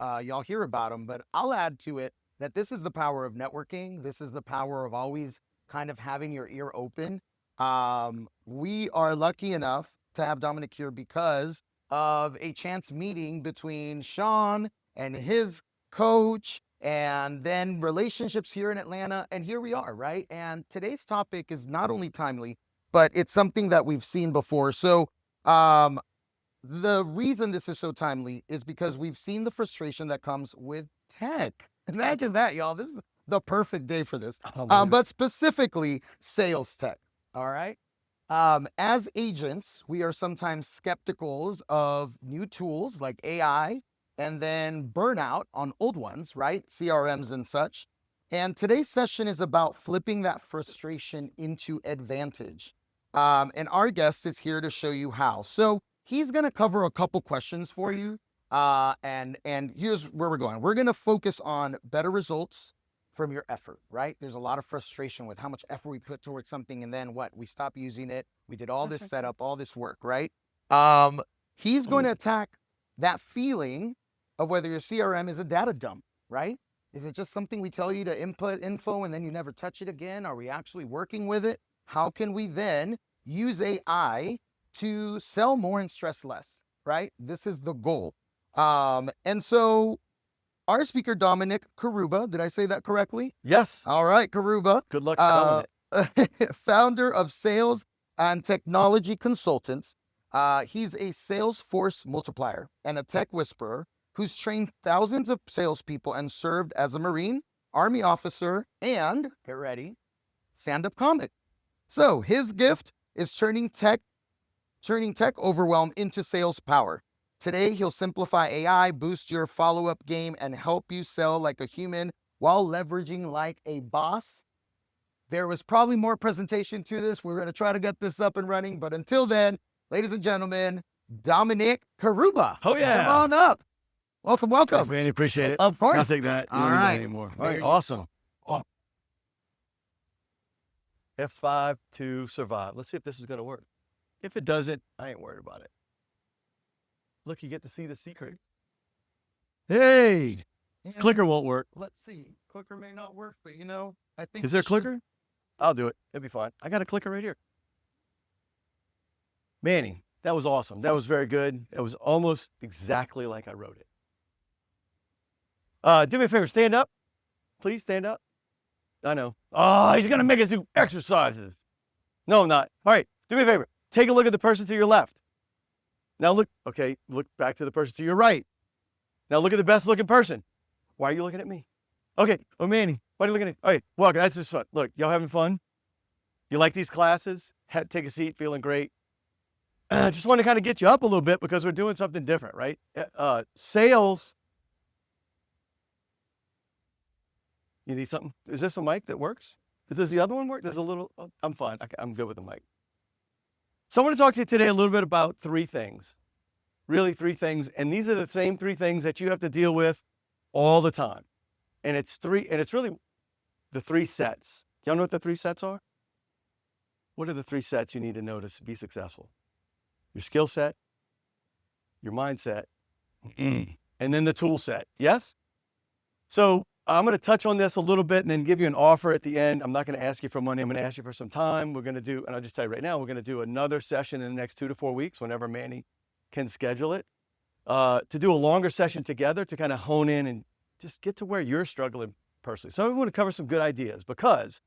Y'all hear about them, but I'll add to it that this is the power of networking. This is the power of always kind of having your ear open. We are lucky enough to have Dominic here because of a chance meeting between Sean and his coach, and then relationships here in Atlanta. And here we are, right? And today's topic is not only timely, but it's something that we've seen before. So, the reason this is so timely is because we've seen the frustration that comes with tech. Imagine that, y'all. This is the perfect day for this. But specifically sales tech. All right. As agents, we are sometimes skeptical of new tools like AI and then burnout on old ones, right? CRMs and such. And today's session is about flipping that frustration into advantage. And our guest is here to show you how. So he's going to cover a couple questions for you. And here's where we're going. We're going to focus on better results from your effort, right? There's a lot of frustration with how much effort we put towards something, and then what? We stop using it. We did all this setup, all this work, right? He's going to attack that feeling of whether your CRM is a data dump, right? Is it just something we tell you to input info and then you never touch it again? Are we actually working with it? How can we then use AI to sell more and stress less, right? This is the goal. And so our speaker, Dominic Caruba, did I say that correctly? Yes. All right, Caruba. Good luck spelling it. Founder of Sales and Technology Consultants. He's a Salesforce multiplier and a tech whisperer who's trained thousands of salespeople and served as a Marine, Army officer, and, get ready, stand-up comic. So his gift is turning tech overwhelm into sales power. Today, he'll simplify AI, boost your follow-up game, and help you sell like a human while leveraging like a boss. There was probably more presentation to this. We're going to try to get this up and running. But until then, ladies and gentlemen, Dominic Caruba. Oh, yeah. Come on up. Welcome, welcome. Thanks, Manny. Appreciate it. Of course. I'll take that. All right. Anymore. All right. Awesome. F5 to survive. Let's see if this is going to work. If it doesn't, I ain't worried about it. Look, you get to see the secret. Hey, clicker won't work. Let's see. Clicker may not work, but I think. Is there a clicker? I'll do it. It'll be fine. I got a clicker right here. Manny, that was awesome. That was very good. It was almost exactly like I wrote it. Do me a favor. Stand up. Please stand up. I know. Oh, he's going to make us do exercises. No, I'm not. All right. Do me a favor. Take a look at the person to your left. Now look, okay, look back to the person to your right. Now look at the best looking person. Why are you looking at me? Okay, oh Manny, why are you looking at me? All right, well, that's just fun. Look, y'all having fun? You like these classes? Take a seat, feeling great. Just want to kind of get you up a little bit because we're doing something different, right? Sales. You need something? Is this a mic that works? Does the other one work? There's a little, I'm fine. I'm good with the mic. So I want to talk to you today a little bit about three things, really three things. And these are the same three things that you have to deal with all the time. And it's really the three sets. Do y'all know what the three sets are? What are the three sets you need to know to be successful? Your skill set, your mindset, and then the tool set. Yes? So I'm going to touch on this a little bit and then give you an offer at the end. I'm not going to ask you for money. I'm going to ask you for some time. We're going to do, and I'll just tell you right now, we're going to do another session in the next 2 to 4 weeks, whenever Manny can schedule it, to do a longer session together to kind of hone in and just get to where you're struggling personally. So I want to cover some good ideas because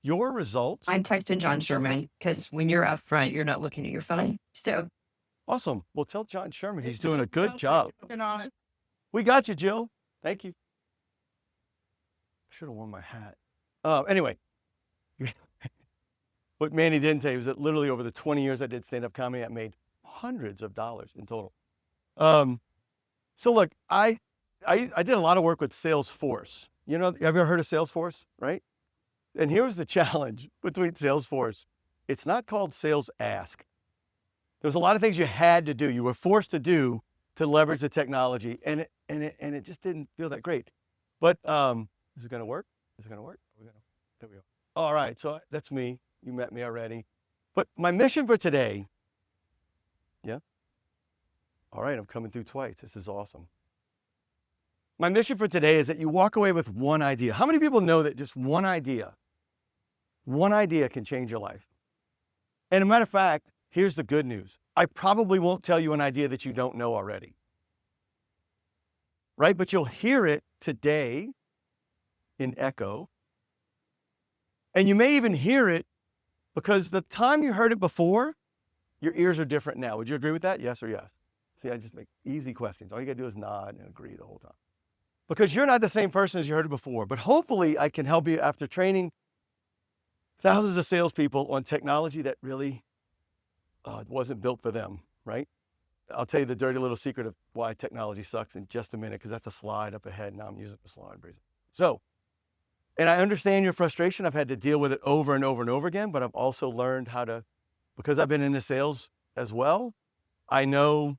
your results. I'm texting John Sherman because when you're up front, you're not looking at your phone. So Awesome. Well, tell John Sherman he's doing a good job. Working on it. We got you, Jill. Thank you. I should have worn my hat. Anyway, what Manny didn't tell you was that literally over the 20 years I did stand-up comedy, I made hundreds of dollars in total. So look, I did a lot of work with Salesforce. You know, have you ever heard of Salesforce, right? And here's the challenge between Salesforce. It's not called Sales Ask. There's a lot of things you had to do. You were forced to do to leverage the technology, and it just didn't feel that great. But is it going to work? Is it going to work? There we go. All right, so that's me. You met me already. But my mission for today All right, I'm coming through twice. This is awesome. My mission for today is that you walk away with one idea. How many people know that just one idea can change your life? And a matter of fact, here's the good news. I probably won't tell you an idea that you don't know already. Right? But you'll hear it today in echo. And you may even hear it because the time you heard it before, your ears are different now. Would you agree with that? Yes or yes? See, I just make easy questions. All you got to do is nod and agree the whole time. Because you're not the same person as you heard it before. But hopefully I can help you after training thousands of salespeople on technology that really wasn't built for them, right? I'll tell you the dirty little secret of why technology sucks in just a minute, because that's a slide up ahead. Now I'm using the slide. So, and I understand your frustration. I've had to deal with it over and over and over again, but I've also learned how to, because I've been into sales as well, I know,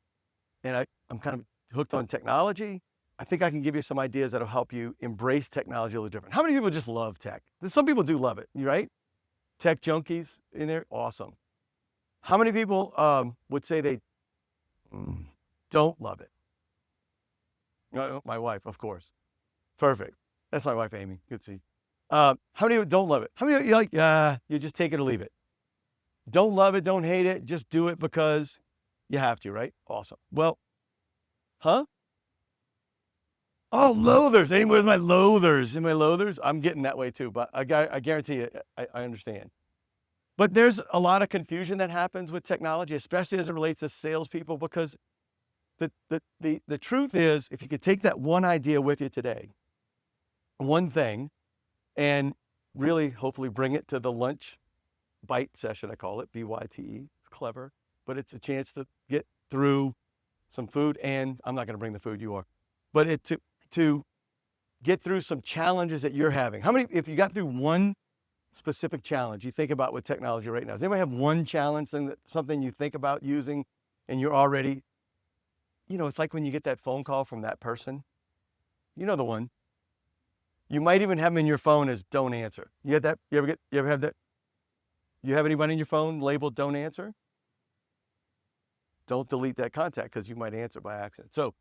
and I'm kind of hooked on technology. I think I can give you some ideas that'll help you embrace technology a little different. How many people just love tech? Some people do love it, right? Tech junkies in there, awesome. How many people would say they don't love it? My wife, of course. Perfect. That's my wife, Amy. Good to see. How many don't love it? How many you're like, you just take it or leave it? Don't love it, don't hate it, just do it because you have to, right? Awesome. Well, huh? Oh, loathers. Anybody with my loathers? In my loathers? I'm getting that way too, but I guarantee you, I understand. But there's a lot of confusion that happens with technology, especially as it relates to salespeople, because the truth is, if you could take that one idea with you today, one thing, and really hopefully bring it to the lunch bite session, I call it, BYTE. It's clever, but it's a chance to get through some food, and I'm not going to bring the food, you are, but to get through some challenges that you're having. How many, if you got through one specific challenge you think about with technology right now? Does anybody have one challenge, something you think about using and you're already, it's like when you get that phone call from that person, you know the one. You might even have them in your phone as don't answer. You have that? You ever have that? You have anybody in your phone labeled don't answer? Don't delete that contact because you might answer by accident. So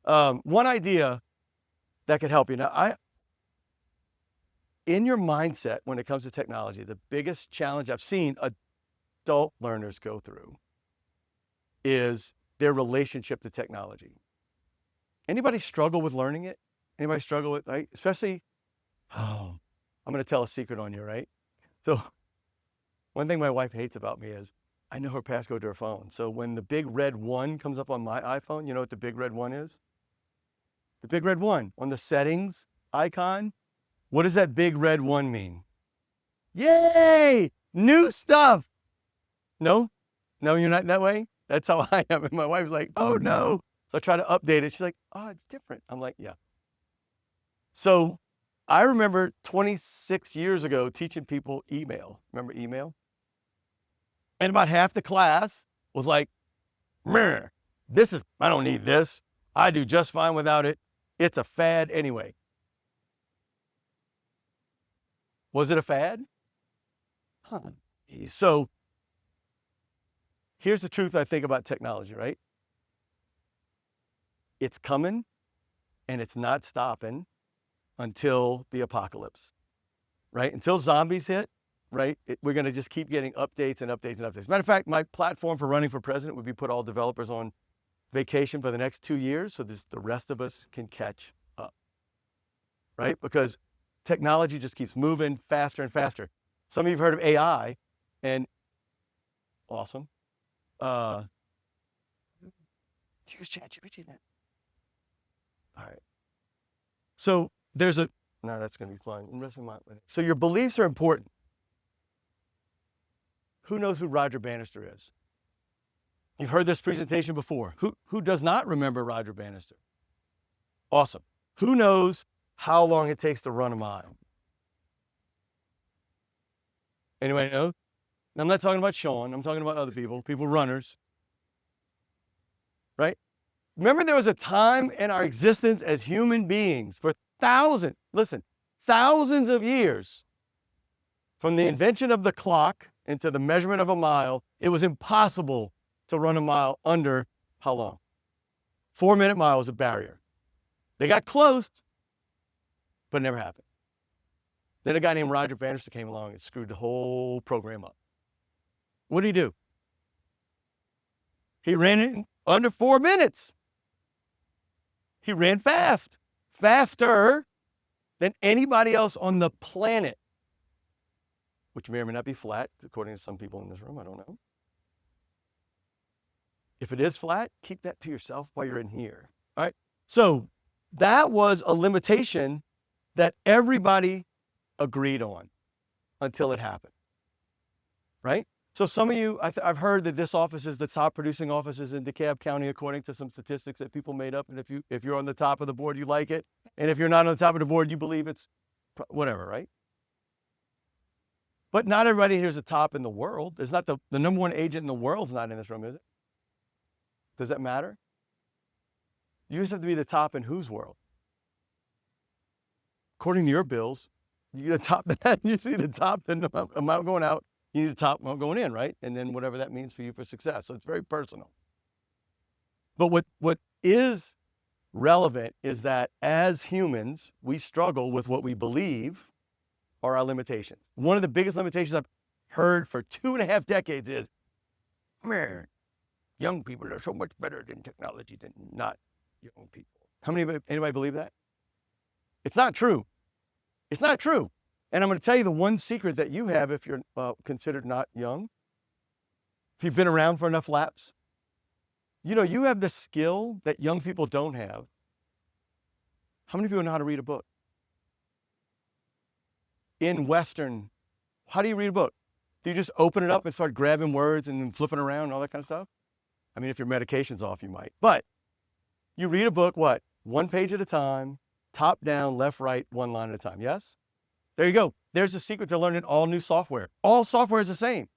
one idea that could help you. Now, in your mindset, when it comes to technology, the biggest challenge I've seen adult learners go through is their relationship to technology. Anybody struggle with learning it? Anybody struggle with, right? Especially, I'm going to tell a secret on you, right? So one thing my wife hates about me is I know her passcode to her phone. So when the big red 1 comes up on my iPhone, you know what the big red 1 is? The big red 1 on the settings icon. What does that big red 1 mean? Yay! New stuff. No, you're not that way. That's how I am. And my wife's like, oh no. So I try to update it. She's like, oh, it's different. I'm like, yeah. So I remember 26 years ago teaching people email. Remember email? And about half the class was like, I don't need this. I do just fine without it. It's a fad anyway. Was it a fad? Huh. So here's the truth I think about technology, right? It's coming and it's not stopping until the apocalypse, right? Until zombies hit, right? We're going to just keep getting updates and updates and updates. Matter of fact, my platform for running for president would be put all developers on vacation for the next 2 years so the rest of us can catch up, right? Because technology just keeps moving faster and faster. Some of you have heard of AI, and awesome. Use ChatGPT now. All right. So that's going to be fun. So your beliefs are important. Who knows who Roger Bannister is? You've heard this presentation before. Who does not remember Roger Bannister? Awesome. Who knows how long it takes to run a mile? Anybody know? Now, I'm not talking about Sean. I'm talking about other people runners. Right? Remember, there was a time in our existence as human beings for thousands of years, from the invention of the clock into the measurement of a mile, it was impossible to run a mile under how long? 4-minute mile was a barrier. They got close, but it never happened. Then a guy named Roger Vanderson came along and screwed the whole program up. What did he do? He ran it in under 4 minutes. He ran fast, faster than anybody else on the planet, which may or may not be flat, according to some people in this room. I don't know. If it is flat, keep that to yourself while you're in here. All right. So that was a limitation that everybody agreed on until it happened. Right? So some of you, I've heard that this office is the top producing offices in DeKalb County, according to some statistics that people made up. And if you're on the top of the board, you like it. And if you're not on the top of the board, you believe it's whatever, right? But not everybody here is the top in the world. There's not the number one agent in the world's not in this room, is it? Does that matter? You just have to be the top in whose world? According to your bills, you get the top that you see the top the amount going out. You need the top amount going in, right? And then whatever that means for you for success. So it's very personal. But what is relevant is that as humans, we struggle with what we believe are our limitations. One of the biggest limitations I've heard for 2.5 decades is, man, young people are so much better than technology than not young people. Anybody believe that? It's not true. It's not true. And I'm going to tell you the one secret that you have if you're considered not young, if you've been around for enough laps, you have the skill that young people don't have. How many people know how to read a book? In Western, how do you read a book? Do you just open it up and start grabbing words and then flipping around and all that kind of stuff? I mean, if your medication's off, you might. But you read a book, what? 1 page at a time, top down, left, right, 1 line at a time. Yes? There you go. There's the secret to learning all new software. All software is the same.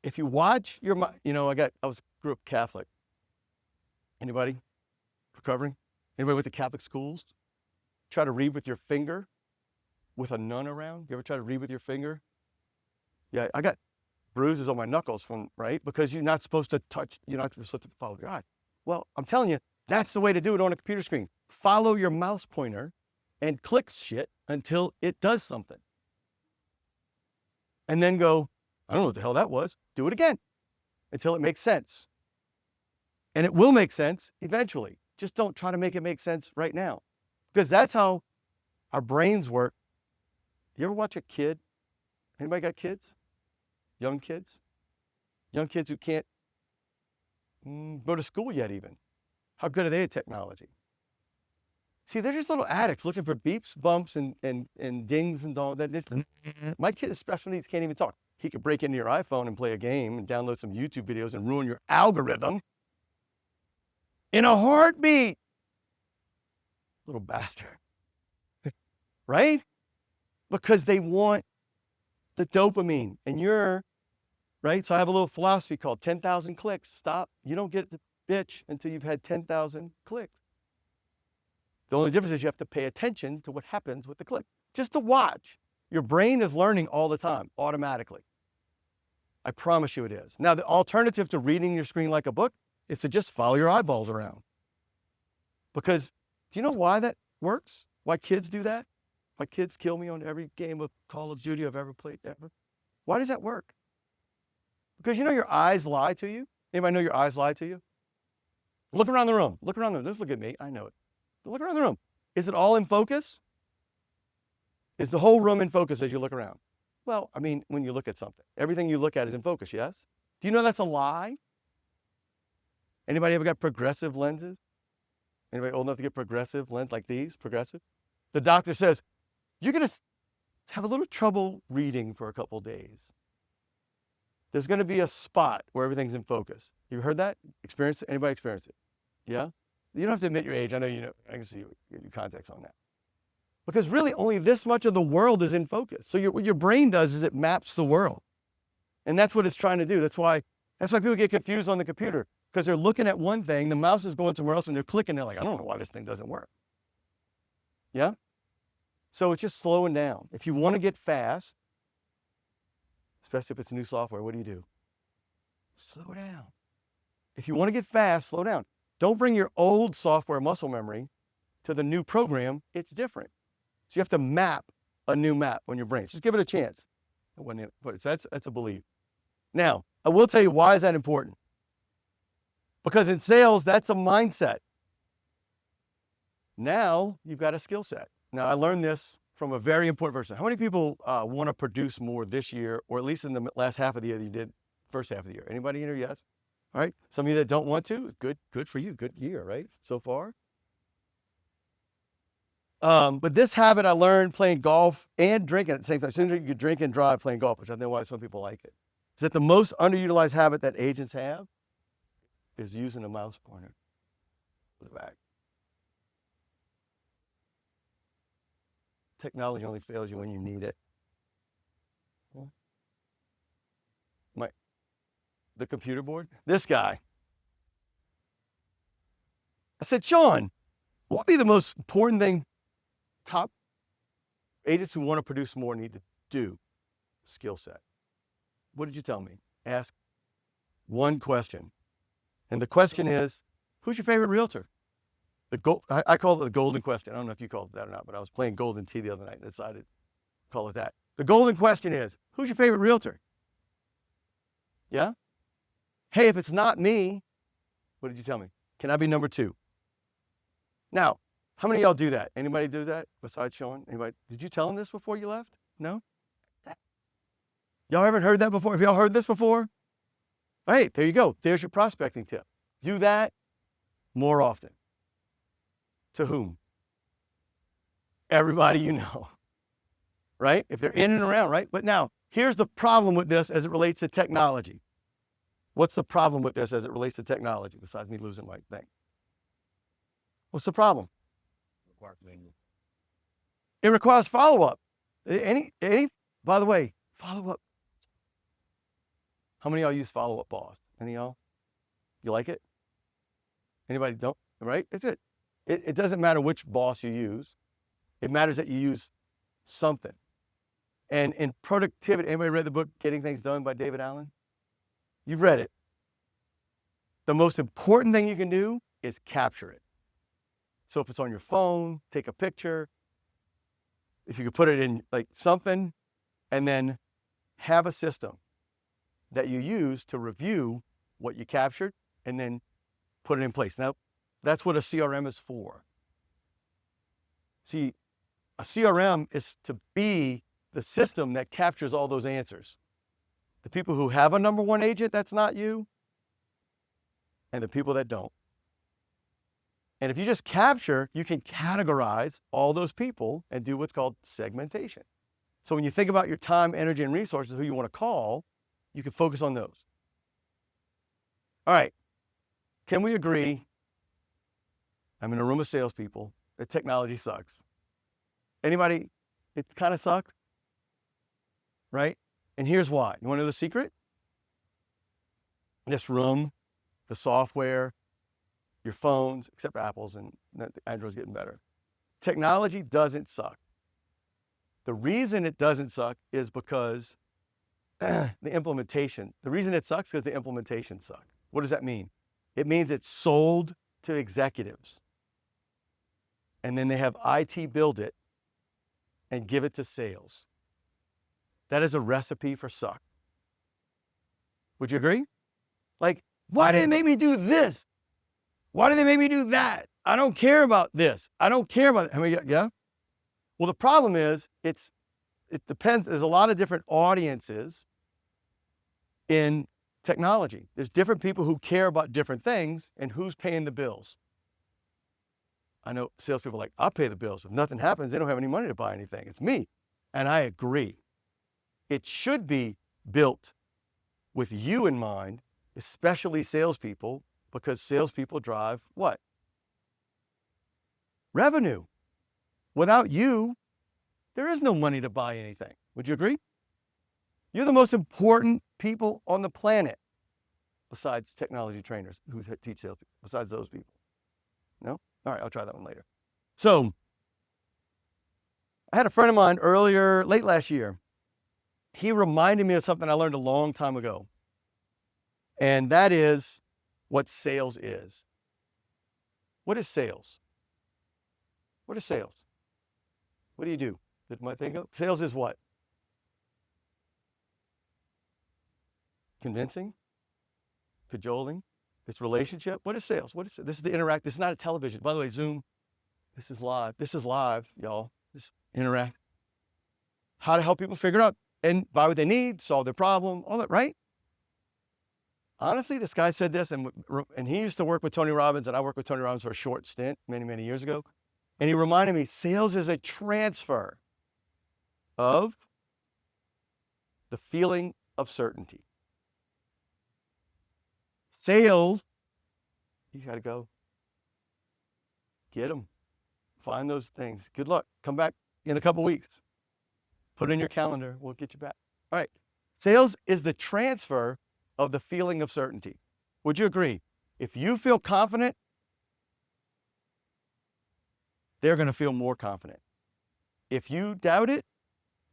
If you watch your, grew up Catholic. Anybody recovering? Anybody went to Catholic schools? Try to read with your finger with a nun around? You ever try to read with your finger? Yeah, I got bruises on my knuckles right? Because you're not supposed to touch, you're not supposed to follow your eye. Well, I'm telling you, that's the way to do it on a computer screen. Follow your mouse pointer and click shit until it does something. And then go, I don't know what the hell that was. Do it again until it makes sense. And it will make sense eventually. Just don't try to make it make sense right now. Because that's how our brains work. You ever watch a kid? Anybody got kids? Young kids? Young kids who can't go to school yet even. How good are they at technology? See, they're just little addicts looking for beeps, bumps, and dings and all that. My kid with special needs can't even talk. He could break into your iPhone and play a game and download some YouTube videos and ruin your algorithm in a heartbeat. Little bastard. Right? Because they want the dopamine. And right? So I have a little philosophy called 10,000 clicks. Stop. You don't get the bitch until you've had 10,000 clicks. The only difference is you have to pay attention to what happens with the click. Just to watch. Your brain is learning all the time, automatically. I promise you it is. Now, the alternative to reading your screen like a book is to just follow your eyeballs around. Because do you know why that works? Why kids do that? Why kids kill me on every game of Call of Duty I've ever played ever? Why does that work? Because your eyes lie to you. Anybody know your eyes lie to you? Look around the room. Look around the room. Just look at me. I know it. Look around the room. Is it all in focus? Is the whole room in focus as you look around? Well, I mean, when you look at something, everything you look at is in focus, yes? Do you know that's a lie? Anybody ever got progressive lenses? Anybody old enough to get progressive lens like these, progressive? The doctor says, you're going to have a little trouble reading for a couple days. There's going to be a spot where everything's in focus. You heard that? Anybody experience it? Yeah? You don't have to admit your age. I know you know. I can see your context on that. Because really only this much of the world is in focus. So what your brain does is it maps the world. And that's what it's trying to do. That's why people get confused on the computer. Because they're looking at one thing, the mouse is going somewhere else, and they're clicking. They're like, I don't know why this thing doesn't work. Yeah? So it's just slowing down. If you want to get fast, especially if it's new software, what do? Slow down. If you want to get fast, slow down. Don't bring your old software muscle memory to the new program. It's different. So you have to map a new map on your brain. Just give it a chance. That's a belief. Now, I will tell you, why is that important? Because in sales, that's a mindset. Now you've got a skill set. Now, I learned this from a very important person. How many people want to produce more this year, or at least in the last half of the year than you did first half of the year? Anybody in here? Yes. All right. Some of you that don't want to, good for you. Good year, right? So far. But this habit I learned playing golf and drinking at the same time. As soon as you could drink and drive playing golf, which I know why some people like it, is that the most underutilized habit that agents have is using a mouse pointer to the back. Technology only fails you when you need it. The computer board. This guy. I said, Sean, what would be the most important thing top agents who want to produce more need to do? Skill set. What did you tell me? Ask one question. And the question is, who's your favorite realtor? I call it the golden question. I don't know if you called it that or not, but I was playing golden tea the other night and decided to call it that. The golden question is, who's your favorite realtor? Yeah? Hey, if it's not me, what did you tell me? Can I be number 2? Now, how many of y'all do that? Anybody do that besides Sean? Anybody? Did you tell him this before you left? No? Y'all haven't heard that before? Have y'all heard this before? Hey, there you go. There's your prospecting tip. Do that more often. To whom? Everybody you know, right? If they're in and around, right? But now, here's the problem with this as it relates to technology. What's the problem with this as it relates to technology, besides me losing my thing? What's the problem? It requires follow-up. By the way, follow-up. How many of y'all use follow-up boss? Any of y'all? You like it? Anybody don't? Right? It's it. It doesn't matter which boss you use. It matters that you use something. And in productivity, anybody read the book Getting Things Done by David Allen? You've read it. The most important thing you can do is capture it. So if it's on your phone, take a picture. If you could put it in like something, and then have a system that you use to review what you captured and then put it in place. Now, that's what a CRM is for. See, a CRM is to be the system that captures all those answers. The people who have a number 1 agent, that's not you, and the people that don't. And if you just capture, you can categorize all those people and do what's called segmentation. So when you think about your time, energy, and resources, who you want to call, you can focus on those. All right. Can we agree, I'm in a room of salespeople, that technology sucks? Anybody, it kind of sucks? Right? And here's why. You want to know the secret? This room, the software, your phones, except Apple's, and Android's getting better. Technology doesn't suck. The reason it doesn't suck is because the implementation. The reason it sucks is because the implementation sucks. What does that mean? It means it's sold to executives. And then they have IT build it and give it to sales. That is a recipe for suck. Would you agree? Like, why did they make me do this? Why did they make me do that? I don't care about this. I don't care about it. I mean, yeah? Well, the problem is, it depends. There's a lot of different audiences in technology. There's different people who care about different things, and who's paying the bills. I know salespeople are like, I'll pay the bills. If nothing happens, they don't have any money to buy anything. It's me. And I agree. It should be built with you in mind, especially salespeople, because salespeople drive what? Revenue. Without you, there is no money to buy anything. Would you agree? You're the most important people on the planet, besides technology trainers who teach salespeople, besides those people. No? All right, I'll try that one later. So, I had a friend of mine late last year. He reminded me of something I learned a long time ago. And that is what sales is. What is sales? What is sales? What do you do? Did my thing go? Sales is what? Convincing? Cajoling? It's relationship? What is sales? What is it? This is the interact. This is not a television. By the way, Zoom, this is live. This is live, y'all. This interact. How to help people figure out and buy what they need, solve their problem, all that, right? Honestly, this guy said this, and he used to work with Tony Robbins, and I worked with Tony Robbins for a short stint many, many years ago. And he reminded me, sales is a transfer of the feeling of certainty. Sales, you got to go get them. Find those things. Good luck. Come back in a couple weeks. Put it in your calendar. We'll get you back. All right. Sales is the transfer of the feeling of certainty. Would you agree? If you feel confident, they're going to feel more confident. If you doubt it,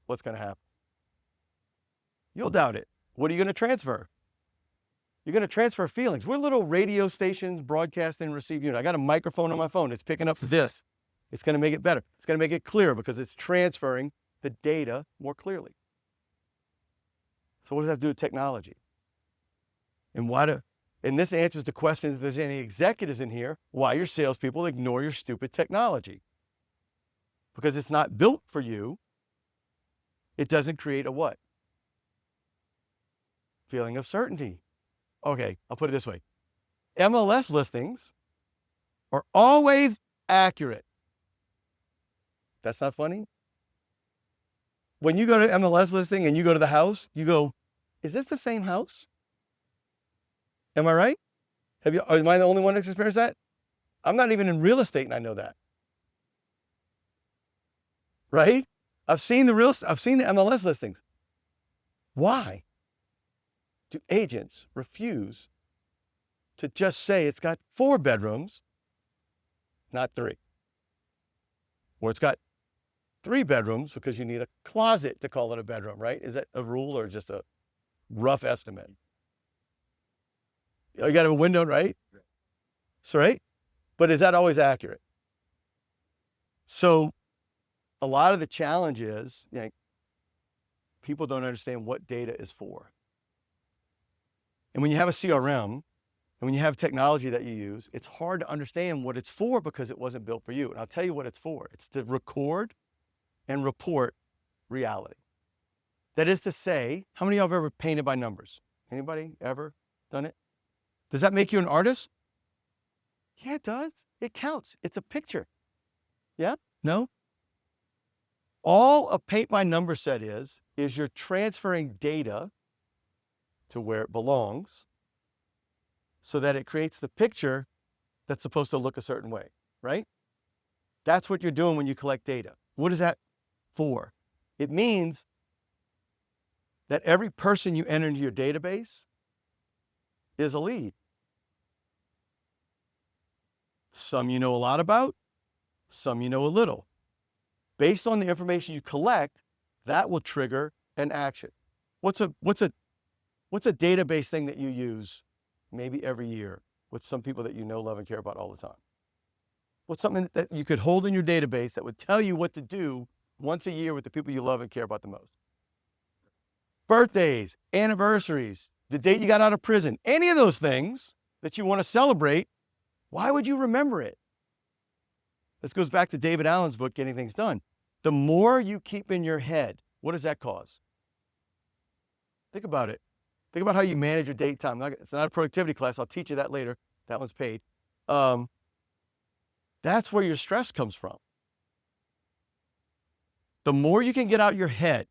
what's going to happen? You'll doubt it. What are you going to transfer? You're going to transfer feelings. We're little radio stations, broadcast and receive unit. I got a microphone on my phone. It's picking up this. It's going to make it better. It's going to make it clearer because it's transferring the data more clearly. So what does that have to do with technology? And this answers the question, if there's any executives in here, why your salespeople ignore your stupid technology. Because it's not built for you. It doesn't create a what? Feeling of certainty. Okay, I'll put it this way. MLS listings are always accurate. That's not funny? When you go to MLS listing and you go to the house, you go, is this the same house? Am I right? Am I the only one that's experienced that? I'm not even in real estate and I know that. Right? I've seen the MLS listings. Why do agents refuse to just say it's got 4 bedrooms, not 3? Or it's got 3 bedrooms because you need a closet to call it a bedroom, right? Is that a rule or just a rough estimate? You got a window, right? So, right? But is that always accurate? So a lot of the challenge is, people don't understand what data is for. And when you have a CRM, and when you have technology that you use, it's hard to understand what it's for because it wasn't built for you. And I'll tell you what it's for. It's to record and report reality. That is to say, how many of y'all have ever painted by numbers? Anybody ever done it? Does that make you an artist? Yeah, it does. It counts. It's a picture. Yeah? No? All a paint by number set is you're transferring data to where it belongs so that it creates the picture that's supposed to look a certain way, right? That's what you're doing when you collect data. What is that for? It means that every person you enter into your database is a lead. Some you know a lot about, some you know a little. Based on the information you collect, that will trigger an action. What's a database thing that you use maybe every year with some people that you know, love, and care about all the time? What's something that you could hold in your database that would tell you what to do once a year with the people you love and care about the most? Birthdays, anniversaries, the date you got out of prison, any of those things that you want to celebrate, why would you remember it? This goes back to David Allen's book, Getting Things Done. The more you keep in your head, what does that cause? Think about it. Think about how you manage your date time. It's not a productivity class. I'll teach you that later. That one's paid. That's where your stress comes from. The more you can get out your head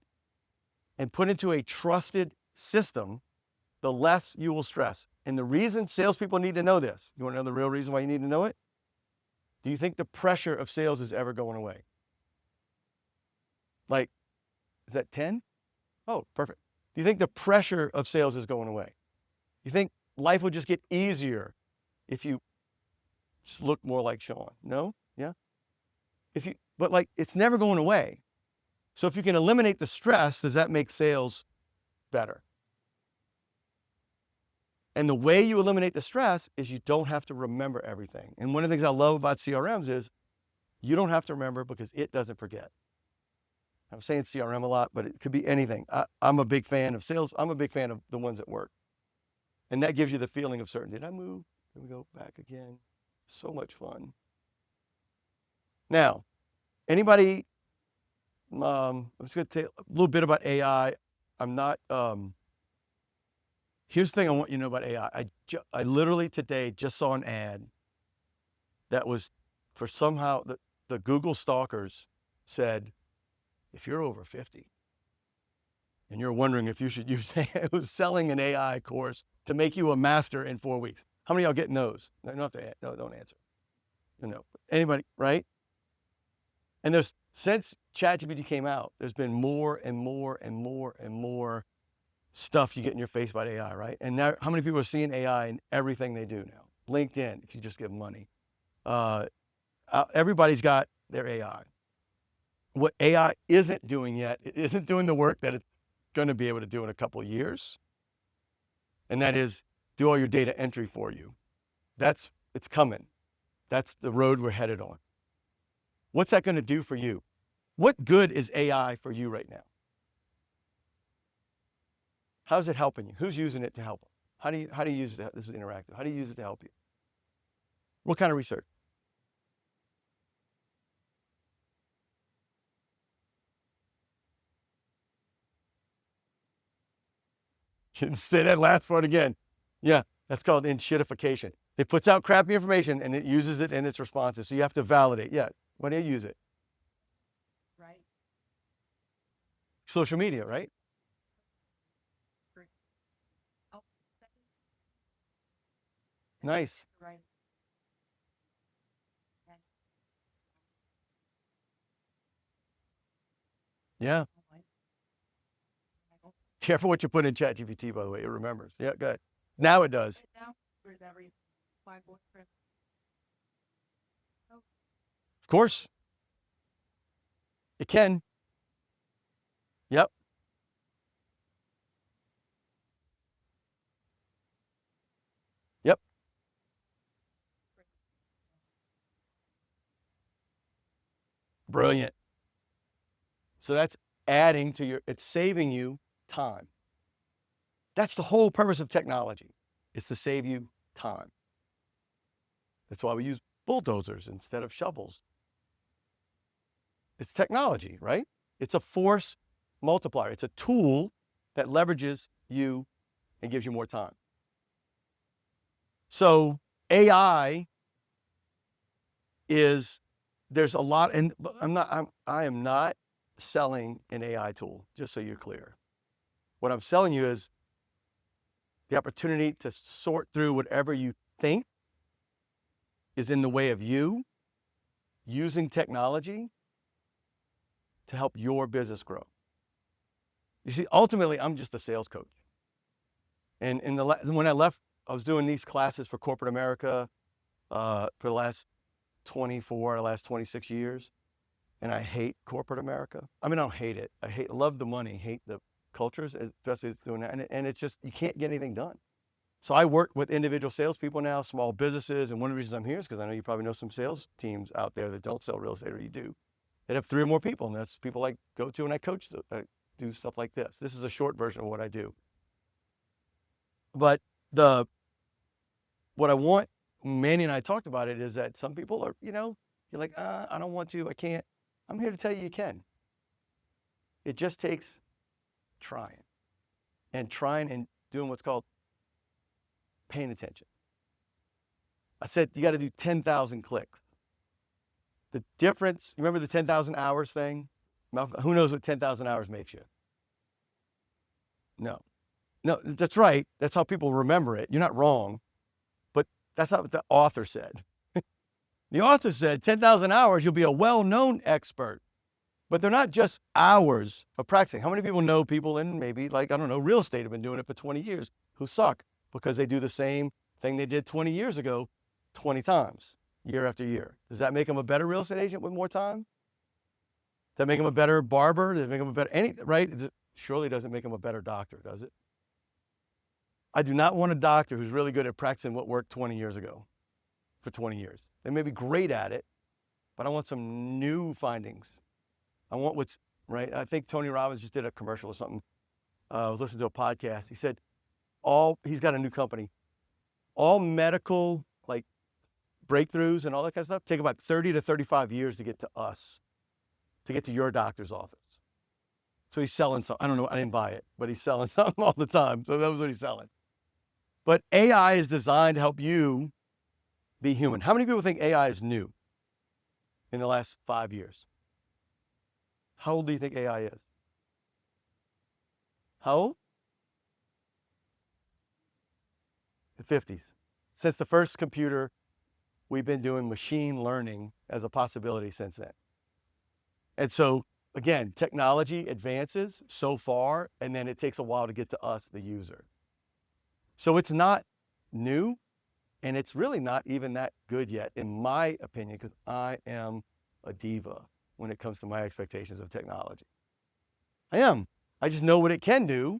and put into a trusted system, the less you will stress. And the reason salespeople need to know this, you want to know the real reason why you need to know it? Do you think the pressure of sales is ever going away? Like, is that 10? Oh, perfect. Do you think the pressure of sales is going away? You think life would just get easier if you just look more like Sean? No? Yeah? But it's never going away. So if you can eliminate the stress, does that make sales better? And the way you eliminate the stress is you don't have to remember everything. And one of the things I love about CRMs is you don't have to remember because it doesn't forget. I'm saying CRM a lot, but it could be anything. I'm a big fan of sales. I'm a big fan of the ones that work. And that gives you the feeling of certainty. Did I move? Here we go, back again. So much fun. Now, anybody, I'm just going to tell you a little bit about AI. I'm not, here's the thing I want you to know about AI. I literally today just saw an ad that was for somehow, the Google stalkers said, if you're over 50 and you're wondering if you should use AI, it was selling an AI course to make you a master in 4 weeks. How many of y'all getting those? No, don't answer. No, anybody, right? And since ChatGPT came out, there's been more and more and more and more stuff you get in your face about AI, right? And now, how many people are seeing AI in everything they do now? LinkedIn, if you just give them money. Everybody's got their AI. What AI isn't doing yet, it isn't doing the work that it's going to be able to do in a couple of years. And that is do all your data entry for you. It's coming. That's the road we're headed on. What's that going to do for you? What good is AI for you right now? How's it helping you? Who's using it to help them? How do you use it? This is interactive. How do you use it to help you? What kind of research? Say that last part again. Yeah, that's called enshittification. It puts out crappy information and it uses it in its responses. So you have to validate. Yeah, when do you use it? Right. Social media, right? Oh, Nice. right. Yeah. Careful what you put in ChatGPT, by the way. It remembers. Yeah, go ahead. Now it does. Of course. It can. Yep. Yep. Brilliant. So that's adding to it's saving you time. That's the whole purpose of technology, is to save you time. That's why we use bulldozers instead of shovels. It's technology, right? It's a force multiplier. It's a tool that leverages you and gives you more time. So AI there's a lot, and I am not selling an AI tool, just so you're clear. What I'm selling you is the opportunity to sort through whatever you think is in the way of you using technology to help your business grow. You see, ultimately, I'm just a sales coach. And when I left, I was doing these classes for corporate America for the last 26 years. And I hate corporate America. I mean, I don't hate it. Love the money, hate the cultures, especially doing that. And it's just, you can't get anything done. So I work with individual salespeople now, small businesses. And one of the reasons I'm here is because I know you probably know some sales teams out there that don't sell real estate, or you do, that have 3 or more people. And that's people I go to and I coach, do stuff like this. This is a short version of what I do. But what I want, Manny and I talked about it, is that some people are, you're like, I don't want to, I can't. I'm here to tell you can. It just takes trying and doing what's called paying attention. I said, you got to do 10,000 clicks. The difference, you remember the 10,000 hours thing? Who knows what 10,000 hours makes you? No, that's right. That's how people remember it. You're not wrong, but that's not what the author said. The author said 10,000 hours, you'll be a well-known expert. But they're not just hours of practicing. How many people know people in maybe, real estate, have been doing it for 20 years who suck because they do the same thing they did 20 years ago 20 times, year after year? Does that make them a better real estate agent with more time? Does that make them a better barber? Does it make them a better right? Surely doesn't make them a better doctor, does it? I do not want a doctor who's really good at practicing what worked 20 years ago for 20 years. They may be great at it, but I want some new findings. I want what's right. I think Tony Robbins just did a commercial or something. I was listening to a podcast. He said he's got a new company. All medical like breakthroughs and all that kind of stuff take about 30 to 35 years to get to us, to get to your doctor's office. So he's selling something. I don't know. I didn't buy it, but he's selling something all the time. So that was what he's selling. But AI is designed to help you be human. How many people think AI is new in the last 5 years? How old do you think AI is? How old? The 50s. Since the first computer, we've been doing machine learning as a possibility since then. And so, again, technology advances so far, and then it takes a while to get to us, the user. So it's not new, and it's really not even that good yet, in my opinion, because I am a diva when it comes to my expectations of technology. I am. I just know what it can do,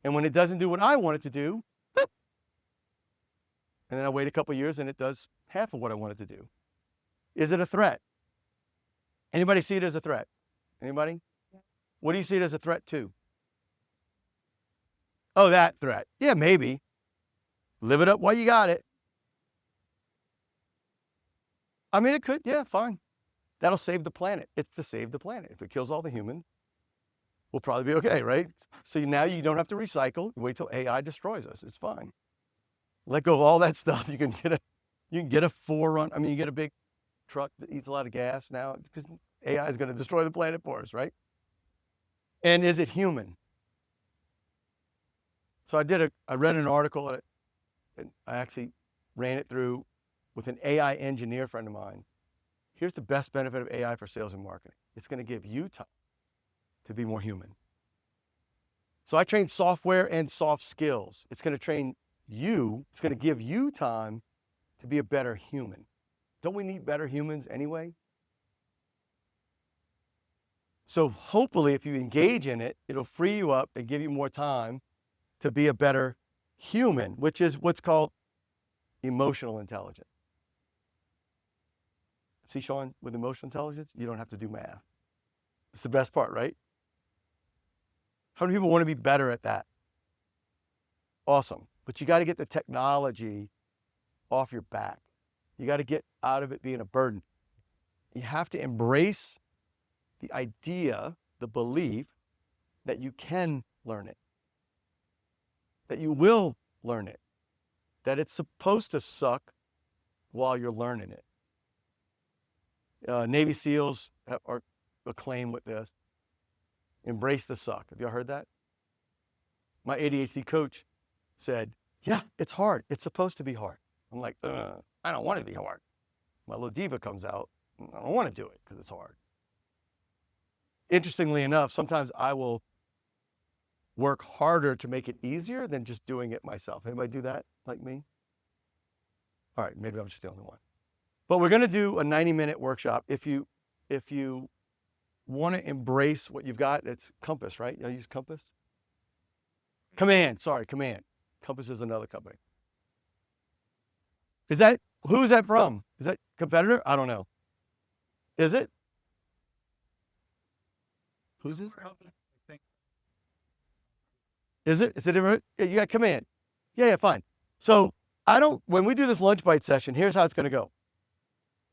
and when it doesn't do what I want it to do, boop. And then I wait a couple of years and it does half of what I want it to do. Is it a threat? Anybody see it as a threat? Anybody? What do you see it as a threat to? Oh, that threat. Yeah, maybe. Live it up while you got it. I mean, it could. Yeah, fine. That'll save the planet. It's to save the planet. If it kills all the humans, we'll probably be okay, right? So now you don't have to recycle. Wait till AI destroys us. It's fine. Let go of all that stuff. You can get a Forerunner. I mean, you get a big truck that eats a lot of gas now because AI is going to destroy the planet for us, right? And is it human? So I read an article and I actually ran it through with an AI engineer friend of mine. Here's the best benefit of AI for sales and marketing. It's going to give you time to be more human. So I train software and soft skills. It's going to train you. It's going to give you time to be a better human. Don't we need better humans anyway? So hopefully if you engage in it, it'll free you up and give you more time to be a better human, which is what's called emotional intelligence. See, Sean, with emotional intelligence, you don't have to do math. It's the best part, right? How many people want to be better at that? Awesome. But you got to get the technology off your back. You got to get out of it being a burden. You have to embrace the idea, the belief that you can learn it, that you will learn it, that it's supposed to suck while you're learning it. Navy SEALs are acclaimed with this. Embrace the suck. Have y'all heard that? My ADHD coach said, yeah, it's hard. It's supposed to be hard. I'm like, I don't want it to be hard. My little diva comes out. I don't want to do it because it's hard. Interestingly enough, sometimes I will work harder to make it easier than just doing it myself. Anybody do that like me? All right, maybe I'm just the only one. But we're going to do a 90-minute workshop. If you want to embrace what you've got, it's Compass, right? Y'all use Compass? Command. Compass is another company. Who is that from? Is that competitor? I don't know. Is it? Who's this? Is it? Is it different? Yeah, you got Command. Yeah, fine. So when we do this lunch bite session, here's how it's going to go.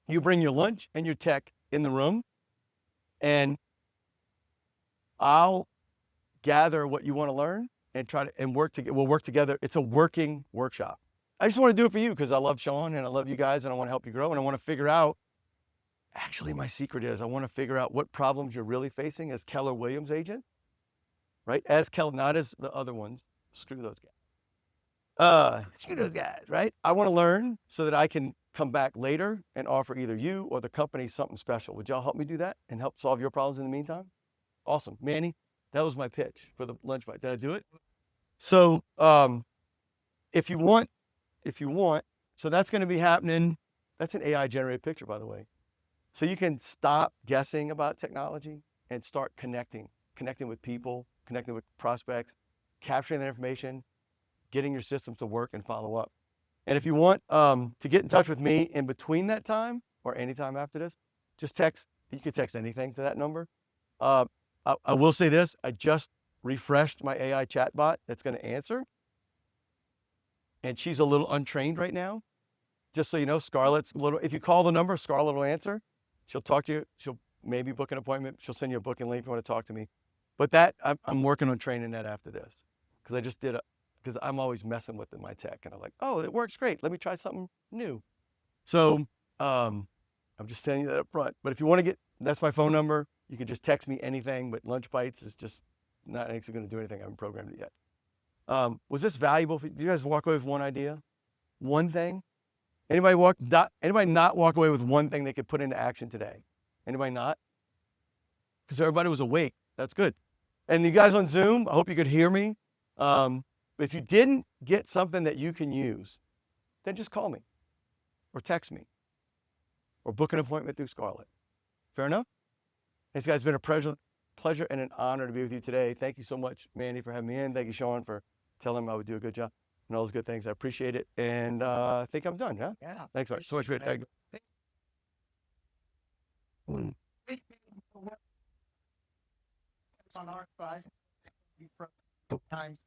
You bring your lunch and your tech in the room, and I'll gather what you want to learn and we'll work together. It's a working workshop. I just want to do it for you because I love Sean and I love you guys and I want to help you grow and I want to figure out, actually my secret is I want to figure out what problems you're really facing as Keller Williams agent, right? As Keller, not as the other ones. Screw those guys, right? I want to learn so that I can come back later and offer either you or the company something special. Would y'all help me do that and help solve your problems in the meantime? Awesome. Manny, that was my pitch for the lunch bite. Did I do it? So if you want, so that's going to be happening. That's an AI generated picture, by the way. So you can stop guessing about technology and start connecting with people, connecting with prospects, capturing that information, getting your systems to work and follow up. And if you want to get in touch with me in between that time or anytime after this, just text. You can text anything to that number. I will say this. I just refreshed my AI chatbot that's going to answer. And she's a little untrained right now. Just so you know, Scarlett's a little, if you call the number, Scarlett will answer. She'll talk to you. She'll maybe book an appointment. She'll send you a booking link if you want to talk to me. But that, I'm working on training that after this. Because I just did because I'm always messing with my tech. And I'm like, oh, it works great. Let me try something new. So I'm just telling you that up front. But if you want to that's my phone number. You can just text me anything. But Lunch Bites is just not actually going to do anything. I haven't programmed it yet. Was this valuable? Did you guys walk away with one idea? One thing? Anybody not walk away with one thing they could put into action today? Anybody not? Because everybody was awake. That's good. And you guys on Zoom, I hope you could hear me. If you didn't get something that you can use, then just call me or text me or book an appointment through Scarlett. Fair enough? This guy's been a pleasure and an honor to be with you today. Thank you so much, Mandy, for having me in. Thank you, Sean, for telling me I would do a good job and all those good things. I appreciate it. And I think I'm done, yeah? Yeah. Thanks so much for it. On our side, times